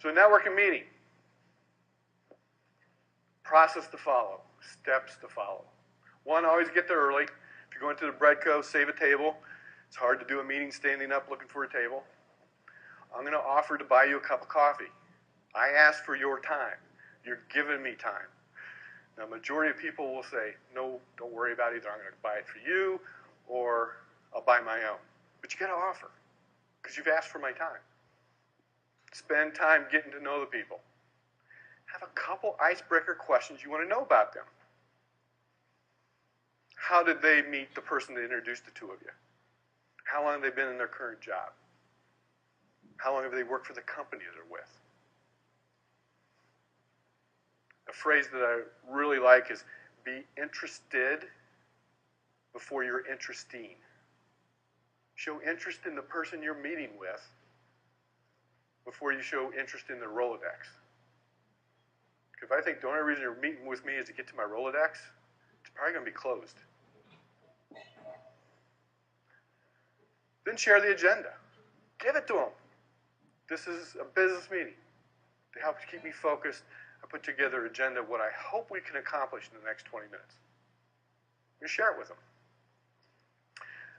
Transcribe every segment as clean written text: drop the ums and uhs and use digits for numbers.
So networking meeting. Process to follow. Steps to follow. One, always get there early. If you're going to the Breadco, save a table. It's hard to do a meeting standing up looking for a table. I'm going to offer to buy you a cup of coffee. I ask for your time. You're giving me time. Now, majority of people will say, no, don't worry about it. Either I'm going to buy it for you or I'll buy my own. But you got to offer because you've asked for my time. Spend time getting to know the people. Have a couple icebreaker questions you want to know about them. How did they meet the person that introduced the two of you? How long have they been in their current job? How long have they worked for the company they're with? A phrase that I really like is be interested before you're interesting. Show interest in the person you're meeting with before you show interest in their Rolodex. If I think the only reason you're meeting with me is to get to my Rolodex, it's probably going to be closed. Then share the agenda. Give it to them. This is a business meeting. To help keep me focused, I put together an agenda of what I hope we can accomplish in the next 20 minutes. I'm going to share it with them.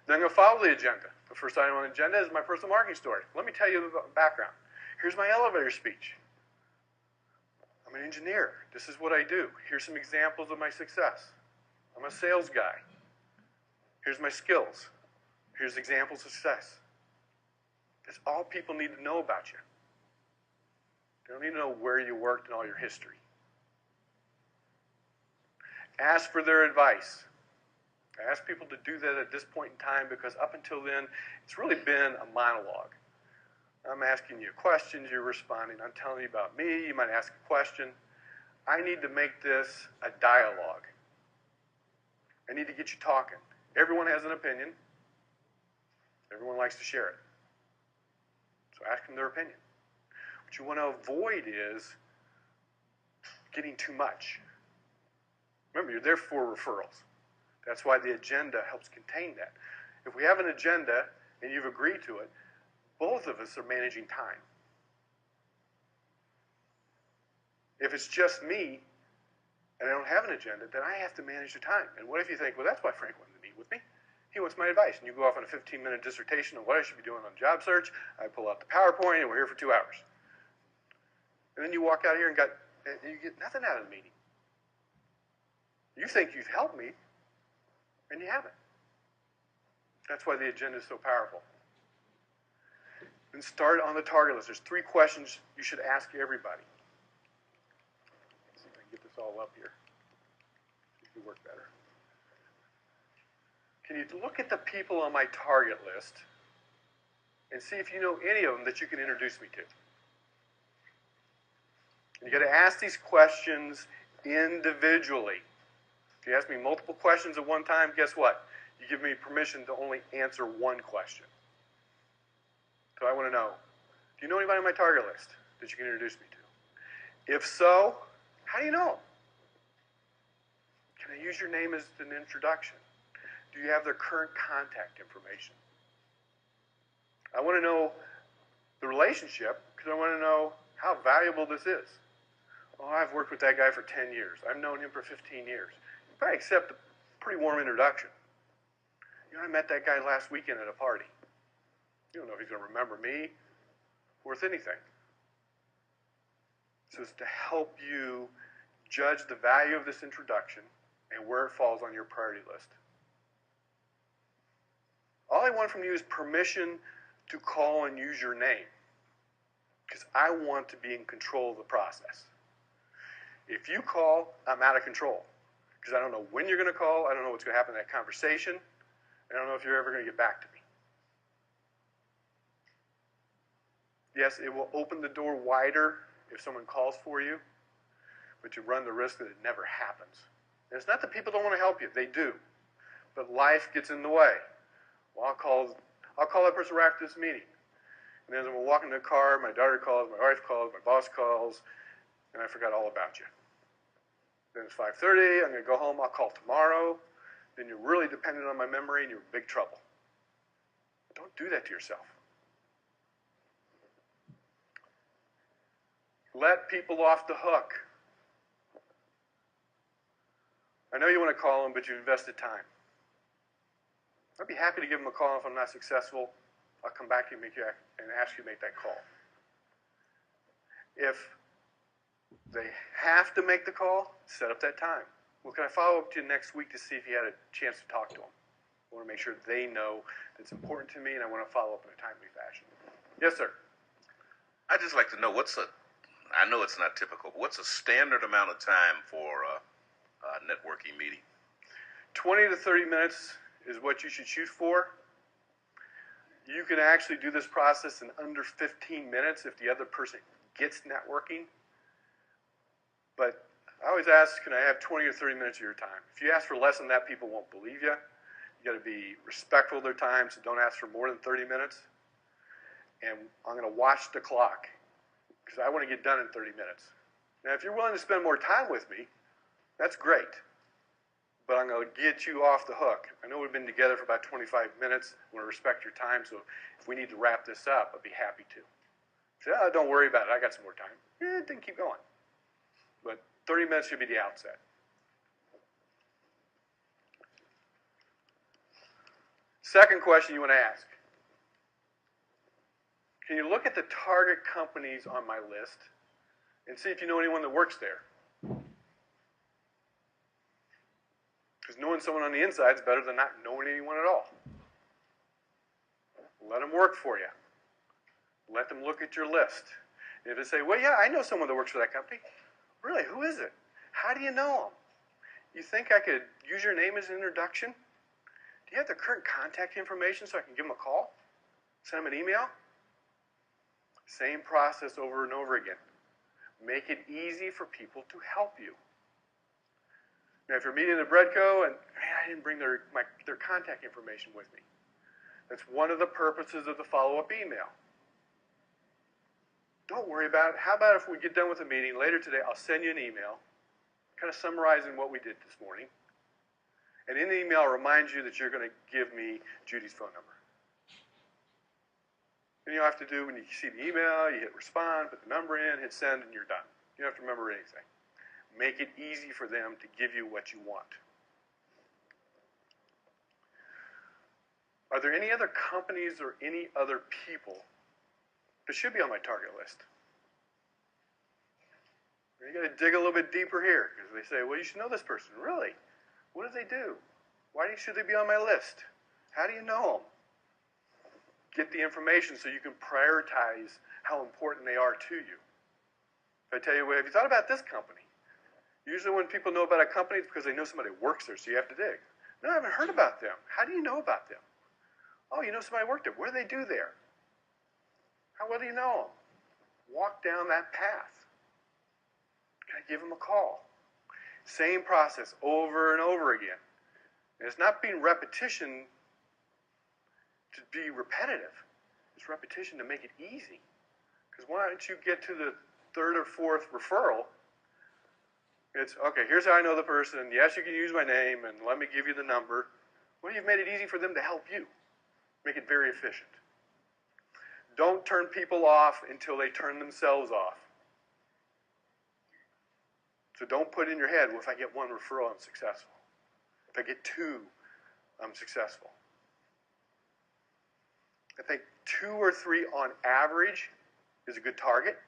Then I'm going to follow the agenda. The first item on the agenda is my personal marketing story. Let me tell you the background. Here's my elevator speech. I'm an engineer. This is what I do. Here's some examples of my success. I'm a sales guy. Here's my skills. Here's examples of success. That's all people need to know about you. They don't need to know where you worked and all your history. Ask for their advice. I ask people to do that at this point in time because up until then, it's really been a monologue. I'm asking you questions, you're responding. I'm telling you about me, you might ask a question. I need to make this a dialogue. I need to get you talking. Everyone has an opinion. Everyone likes to share it. So ask them their opinion. What you want to avoid is getting too much. Remember, you're there for referrals. That's why the agenda helps contain that. If we have an agenda and you've agreed to it, both of us are managing time. If it's just me and I don't have an agenda, then I have to manage the time. And what if you think, well, that's why Frank wanted to meet with me. He wants my advice. And you go off on a 15-minute dissertation on what I should be doing on a job search. I pull out the PowerPoint, and we're here for 2 hours. And then you walk out here and you get nothing out of the meeting. You think you've helped me, and you haven't. That's why the agenda is so powerful. And start on the target list. There's 3 questions you should ask everybody. Let's see if I can get this all up here. See if it work better. Can you look at the people on my target list and see if you know any of them that you can introduce me to? And you got to ask these questions individually. If you ask me multiple questions at one time, guess what? You give me permission to only answer one question. So I want to know, do you know anybody on my target list that you can introduce me to? If so, how do you know them? Can I use your name as an introduction? Do you have their current contact information? I want to know the relationship because I want to know how valuable this is. Oh, I've worked with that guy for 10 years. I've known him for 15 years. You probably accept a pretty warm introduction. You know, I met that guy last weekend at a party. You don't know if he's going to remember me, worth anything. So it's to help you judge the value of this introduction and where it falls on your priority list. All I want from you is permission to call and use your name because I want to be in control of the process. If you call, I'm out of control because I don't know when you're going to call. I don't know what's going to happen in that conversation. I don't know if you're ever going to get back to me. Yes, it will open the door wider if someone calls for you, but you run the risk that it never happens. And it's not that people don't want to help you. They do. But life gets in the way. Well, I'll call that person right after this meeting. And then as we're walking in the car, my daughter calls, my wife calls, my boss calls, and I forgot all about you. Then it's 5:30, I'm going to go home, I'll call tomorrow. Then you're really dependent on my memory and you're in big trouble. Don't do that to yourself. Let people off the hook. I know you want to call them, but you've invested time. I'd be happy to give them a call if I'm not successful. I'll come back to you and ask you to make that call. If they have to make the call, set up that time. Well, can I follow up to you next week to see if you had a chance to talk to them? I want to make sure they know it's important to me, and I want to follow up in a timely fashion. Yes, sir. I'd just like to know I know it's not typical, but what's a standard amount of time for a networking meeting? 20 to 30 minutes is what you should shoot for. You can actually do this process in under 15 minutes if the other person gets networking. But I always ask, can I have 20 or 30 minutes of your time? If you ask for less than that, people won't believe you. You got to be respectful of their time, so don't ask for more than 30 minutes. And I'm going to watch the clock because I want to get done in 30 minutes. Now, if you're willing to spend more time with me, that's great. But I'm going to get you off the hook. I know we've been together for about 25 minutes. I want to respect your time, so if we need to wrap this up, I'd be happy to. Say, oh, don't worry about it. I got some more time. Then keep going. But 30 minutes should be the outset. Second question you want to ask. Can you look at the target companies on my list and see if you know anyone that works there? Because knowing someone on the inside is better than not knowing anyone at all. Let them work for you. Let them look at your list. And if they say, well, yeah, I know someone that works for that company. Really, who is it? How do you know them? You think I could use your name as an introduction? Do you have their current contact information so I can give them a call? Send them an email? Same process over and over again. Make it easy for people to help you. Now, if you're meeting at Breadco and, man, I didn't bring their contact information with me. That's one of the purposes of the follow-up email. Don't worry about it. How about if we get done with the meeting later today, I'll send you an email kind of summarizing what we did this morning. And in the email, I'll remind you that you're going to give me Judy's phone number. And you have to do, when you see the email, you hit respond, put the number in, hit send, and you're done. You don't have to remember anything. Make it easy for them to give you what you want. Are there any other companies or any other people that should be on my target list? You got to dig a little bit deeper here, because they say, well, you should know this person. Really? What do they do? Why should they be on my list? How do you know them? Get the information so you can prioritize how important they are to you. If I tell you, well, have you thought about this company? Usually when people know about a company, it's because they know somebody works there, so you have to dig. No, I haven't heard about them. How do you know about them? Oh, you know somebody worked there. What do they do there? How well do you know them? Walk down that path. Can I give them a call? Same process over and over again. And it's not being repetition to be repetitive. It's repetition to make it easy. Because once you get to the third or fourth referral, it's, okay, here's how I know the person. Yes, you can use my name, and let me give you the number. Well, you've made it easy for them to help you. Make it very efficient. Don't turn people off until they turn themselves off. So don't put in your head, well, if I get one referral, I'm successful. If I get two, I'm successful. I think 2 or 3 on average is a good target.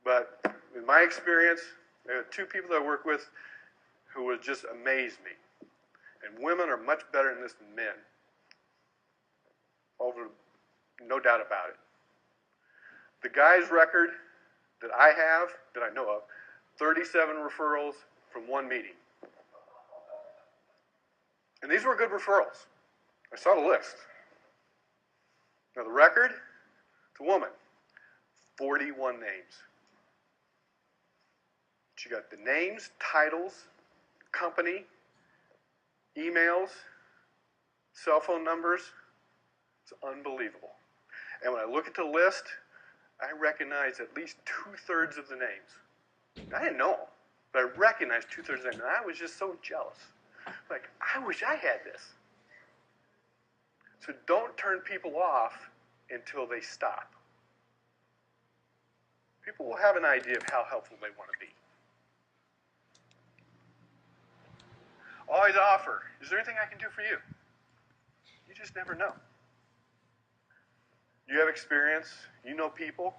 But in my experience, there are 2 people that I work with who would just amaze me. And women are much better in this than men. No doubt about it. The guy's record that I have, that I know of, 37 referrals from 1 meeting. And these were good referrals. I saw the list. Now the record, it's a woman, 41 names. She got the names, titles, company, emails, cell phone numbers. It's unbelievable. And when I look at the list, I recognize at least 2/3 of the names. I didn't know them, but I recognized 2/3 of them, and I was just so jealous. Like, I wish I had this. So don't turn people off until they stop. people will have an idea of how helpful they want to be. Always offer, is there anything I can do for you? You just never know. You have experience, you know people.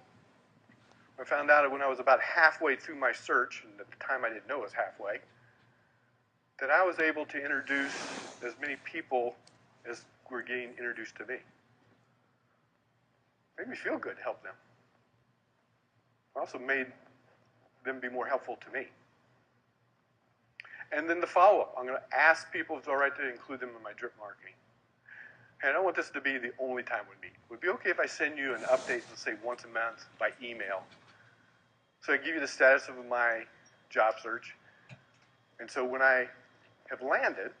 I found out when I was about halfway through my search, and at the time I didn't know it was halfway, that I was able to introduce as many people as were getting introduced to me. Made me feel good to help them. Also made them be more helpful to me. And then the follow-up. I'm going to ask people if it's all right to include them in my drip marketing. And I don't want this to be the only time we meet. Would it be okay if I send you an update, let's say once a month by email? So I give you the status of my job search. And so when I have landed,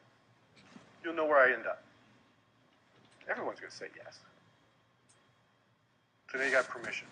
you'll know where I end up. Everyone's going to say yes. Today you got permission.